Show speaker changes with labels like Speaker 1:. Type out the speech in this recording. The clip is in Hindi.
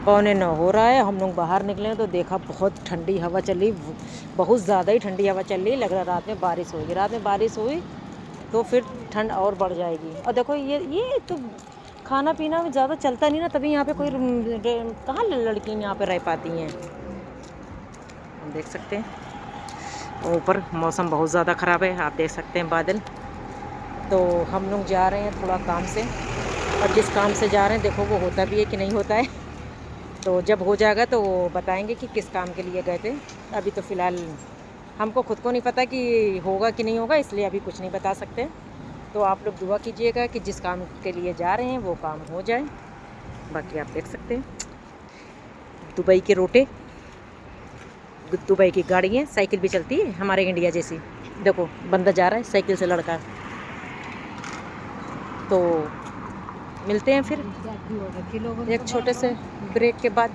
Speaker 1: 9:15 हो रहा है। हम लोग बाहर निकले तो देखा बहुत ठंडी हवा चल रही, बहुत ज़्यादा ही ठंडी हवा चल रही। लग रहा रात में बारिश होगी। रात में बारिश हुई तो फिर ठंड और बढ़ जाएगी। और देखो ये तो खाना पीना में ज़्यादा चलता नहीं ना, तभी यहाँ पे कोई कहाँ लड़कियाँ यहाँ पे रह पाती हैं। हम देख सकते हैं ऊपर मौसम बहुत ज़्यादा ख़राब है, आप देख सकते हैं बादल। तो हम लोग जा रहे हैं थोड़ा काम से, और जिस काम से जा रहे हैं देखो वो होता भी है कि नहीं होता है। तो जब हो जाएगा तो बताएंगे कि किस काम के लिए गए थे। अभी तो फ़िलहाल हमको खुद को नहीं पता कि होगा कि नहीं होगा, इसलिए अभी कुछ नहीं बता सकते। तो आप लोग दुआ कीजिएगा कि जिस काम के लिए जा रहे हैं वो काम हो जाए। बाकी आप देख सकते हैं दुबई के रोटे, दुबई की गाड़ी है, साइकिल भी चलती है हमारे इंडिया जैसी। देखो बंदा जा रहा है साइकिल से, लड़का। तो मिलते हैं फिर एक छोटे से ब्रेक के बाद।